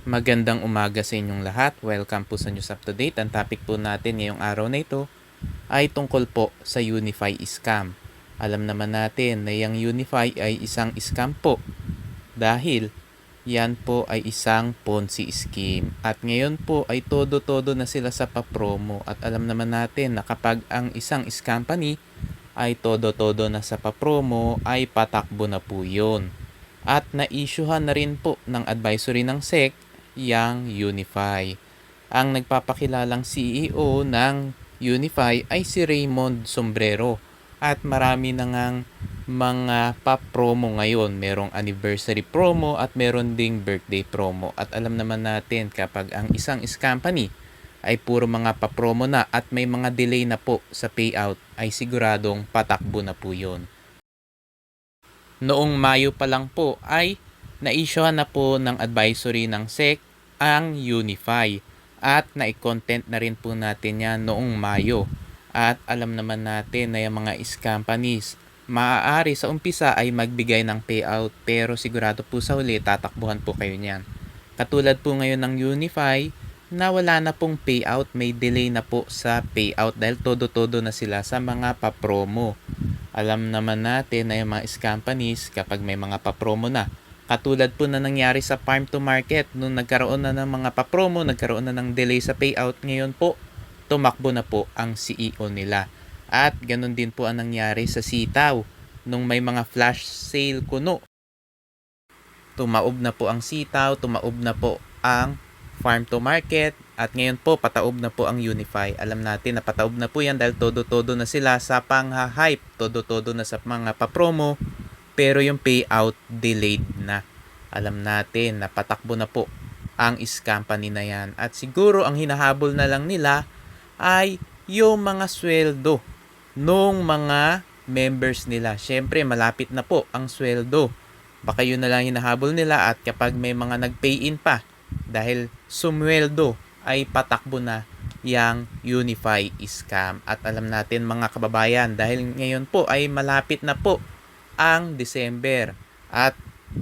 Magandang umaga sa inyong lahat. Welcome po sa News Up to Date. Ang topic po natin ngayong araw na ito ay tungkol po sa Unify scam. Alam naman natin na yung Unify ay isang scam po dahil yan po ay isang Ponzi scheme. At ngayon po ay todo-todo na sila sa papromo. At alam naman natin na kapag ang isang scam company ay todo-todo na sa papromo ay patakbo na po yun. At na-issuehan na rin po ng advisory ng SEC yang Unify. Ang nagpapakilalang CEO ng Unify ay si Raymond Sombrero at marami na ngang mga pa-promo ngayon. Merong anniversary promo at meron ding birthday promo. At alam naman natin kapag ang isang company ay puro mga pa-promo na at may mga delay na po sa payout ay siguradong patakbo na po yun. Noong Mayo pa lang po ay na-issuehan na po ng advisory ng SEC ang Unify at na-content na rin po natin yan noong Mayo. At alam naman natin na yung mga companies maaari sa umpisa ay magbigay ng payout pero sigurado po sa huli tatakbuhan po kayo niyan. Katulad po ngayon ng Unify na wala na pong payout, may delay na po sa payout dahil todo-todo na sila sa mga pa-promo. Alam naman natin na yung mga companies kapag may mga pa-promo na. Katulad po na nangyari sa farm to market nung nagkaroon na ng mga pa-promo, nagkaroon na ng delay sa payout. Ngayon po, tumakbo na po ang CEO nila. At ganun din po ang nangyari sa sitaw nung may mga flash sale kuno. Tumaob na po ang sitaw, tumaob na po ang farm to market at ngayon po pataob na po ang Unify. Alam natin na pataob na po yan dahil todo-todo na sila sa pang-hype, todo-todo na sa mga pa-promo pero yung payout delayed na. Alam natin na patakbo na po ang company na yan at siguro ang hinahabol na lang nila ay yung mga sweldo nung mga members nila. Syempre malapit na po ang sweldo. Baka yun na lang hinahabol nila at kapag may mga nag-pay-in pa dahil sumweldo ay patakbo na yang Unify scam. At alam natin mga kababayan dahil ngayon po ay malapit na po ang December at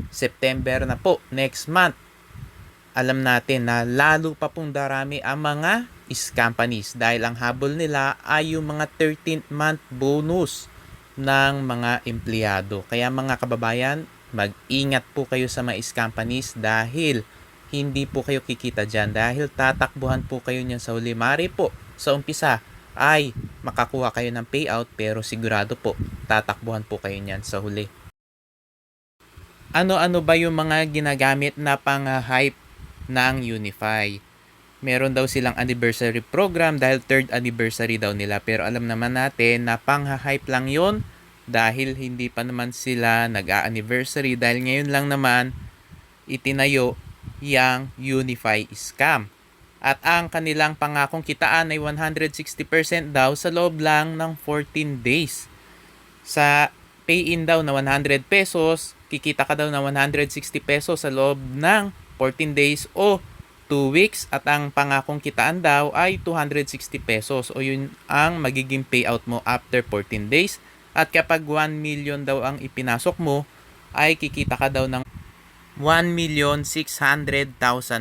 September na po next month. Alam natin na lalo pa pong darami ang mga companies dahil ang habol nila ay yung mga 13th month bonus ng mga empleyado. Kaya mga kababayan, mag-ingat po kayo sa mga companies dahil hindi po kayo kikita dyan dahil tatakbuhan po kayo niyan sa huli. Mari po sa umpisa ay makakuha kayo ng payout pero sigurado po tatakbuhan po kayo niyan sa huli. Ano-ano ba yung mga ginagamit na pang-hype ng Unify? Meron daw silang anniversary program dahil 3rd anniversary daw nila pero alam naman natin na pang-hype lang yon dahil hindi pa naman sila nag-a-anniversary dahil ngayon lang naman itinayo yang Unify scam. At ang kanilang pangakong kitaan ay 160% daw sa loob lang ng 14 days. Sa pay-in daw na 100 pesos, kikita ka daw na 160 pesos sa loob ng 14 days o 2 weeks at ang pangakong kitaan daw ay 260 pesos o yun ang magiging payout mo after 14 days. At kapag 1 million daw ang ipinasok mo, ay kikita ka daw ng 1,600,000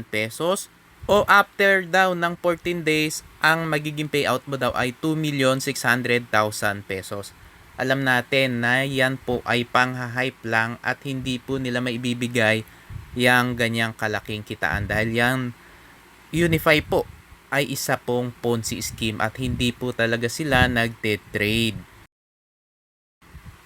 pesos o after daw ng 14 days ang magiging payout mo daw ay 2,600,000 pesos. Alam natin na yan po ay pang-hype lang at hindi po nila maibibigay yang ganyang kalaking kitaan dahil yang Unify po ay isa pong Ponzi scheme at hindi po talaga sila nagte-trade.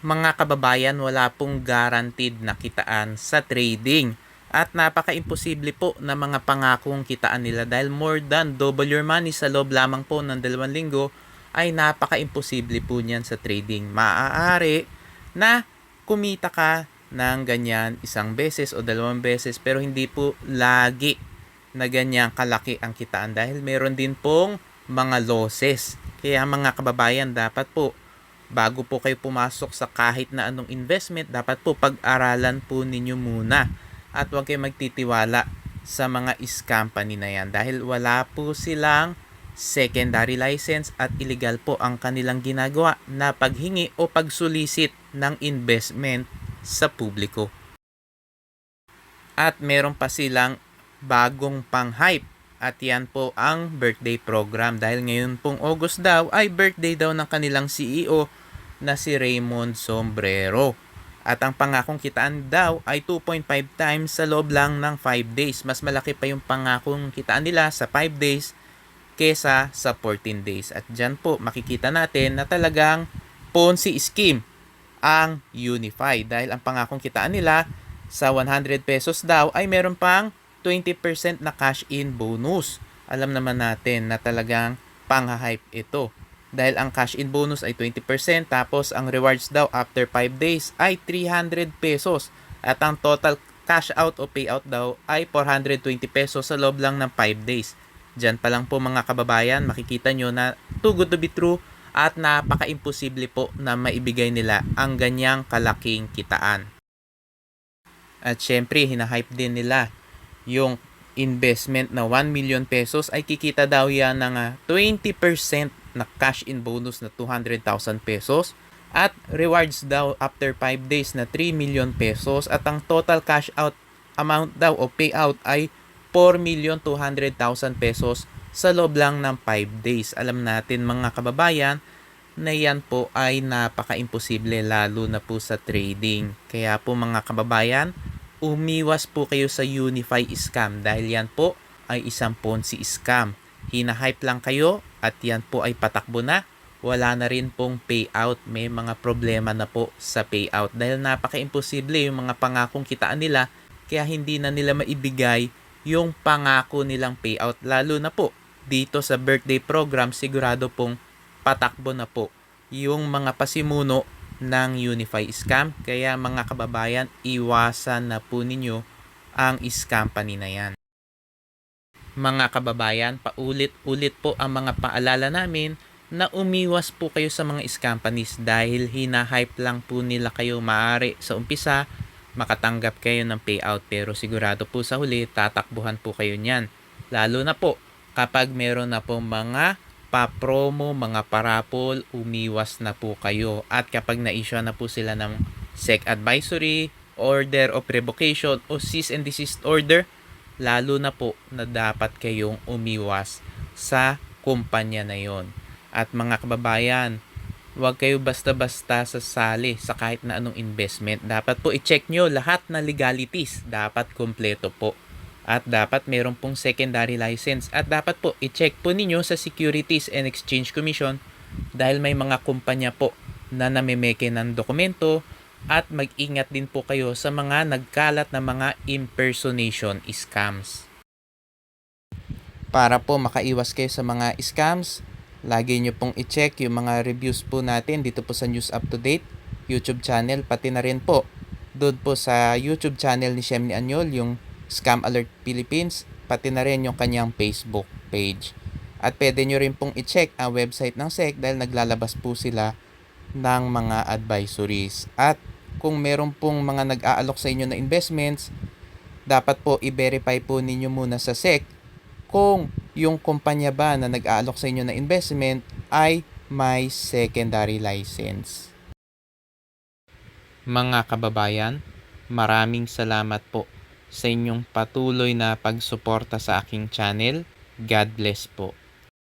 Mga kababayan, wala pong guaranteed na kitaan sa trading at napaka-imposible po na mga pangakong kitaan nila dahil more than double your money sa loob lamang po ng 2 linggo ay napaka-imposible po niyan sa trading. Maaari na kumita ka ng ganyan 1 beses o 2 beses pero hindi po lagi na ganyan kalaki ang kitaan dahil meron din pong mga losses. Kaya mga kababayan, dapat po bago po kayo pumasok sa kahit na anong investment, dapat po pag-aralan po ninyo muna at huwag kayo magtitiwala sa mga company na yan dahil wala po silang secondary license at illegal po ang kanilang ginagawa na paghingi o pagsulisit ng investment sa publiko. At meron pa silang bagong pang-hype. At yan po ang birthday program dahil ngayon pong August daw ay birthday daw ng kanilang CEO na si Raymond Sombrero. At ang pangakong kitaan daw ay 2.5 times sa loob lang ng 5 days. Mas malaki pa yung pangakong kitaan nila sa 5 days kesa sa 14 days. At dyan po makikita natin na talagang Ponzi scheme ang Unify dahil ang pangakong kitaan nila sa 100 pesos daw ay meron pang 20% na cash in bonus. Alam naman natin na talagang pang-hype ito. Dahil ang cash in bonus ay 20% tapos ang rewards daw after 5 days ay 300 pesos. At ang total cash out o payout daw ay 420 pesos sa loob lang ng 5 days. Diyan pa lang po mga kababayan, makikita nyo na too good to be true at napaka-imposible po na maibigay nila ang ganyang kalaking kitaan. At syempre, hinahype din nila yung investment na 1 million pesos ay kikita daw yan ng 20% na cash in bonus na 200,000 pesos at rewards daw after 5 days na 3 million pesos at ang total cash out amount daw o payout ay 4,200,000 pesos sa loob lang ng 5 days. Alam natin mga kababayan na yan po ay napaka-imposible lalo na po sa trading. Kaya po mga kababayan, umiwas po kayo sa Unify scam dahil yan po ay isang Ponzi scam. Hinahype lang kayo at yan po ay patakbo na. Wala na rin pong payout. May mga problema na po sa payout dahil napaka-imposible yung mga pangakong kitaan nila kaya hindi na nila maibigay yung pangako nilang payout. Lalo na po dito sa birthday program sigurado pong patakbo na po yung mga pasimuno ng Unify scam. Kaya mga kababayan, iwasan na po ninyo ang scam company na yan. Mga kababayan, paulit-ulit po ang mga paalala namin na umiwas po kayo sa mga scam companies dahil hinahype lang po nila kayo. Maaari sa umpisa makatanggap kayo ng payout pero sigurado po sa huli tatakbuhan po kayo niyan. Lalo na po kapag meron na po mga pa-promo, mga parapol, umiwas na po kayo. At kapag na-issue na po sila ng SEC advisory, order of revocation o cease and desist order, lalo na po na dapat kayong umiwas sa kumpanya na yon. At mga kababayan, huwag kayo basta-basta sasali sa kahit na anong investment. Dapat po i-check nyo lahat na legalities. Dapat kumpleto po. At dapat meron pong secondary license. At dapat po i-check po ninyo sa Securities and Exchange Commission dahil may mga kumpanya po na namimeke ng dokumento. At mag-ingat din po kayo sa mga nagkalat na mga impersonation scams. Para po makaiwas kayo sa mga scams, lagi nyo pong i-check yung mga reviews po natin dito po sa News Up to Date YouTube channel, pati na rin po doon po sa YouTube channel ni Shemny Anyol, yung Scam Alert Philippines, pati na rin yung kanyang Facebook page. At pwede nyo rin pong i-check ang website ng SEC dahil naglalabas po sila ng mga advisories. At kung meron pong mga nag-aalok sa inyo na investments, dapat po i-verify po ninyo muna sa SEC kung yung kumpanya ba na nag-aalok sa inyo na investment ay may secondary license. Mga kababayan, maraming salamat po sa inyong patuloy na pagsuporta sa aking channel. God bless po.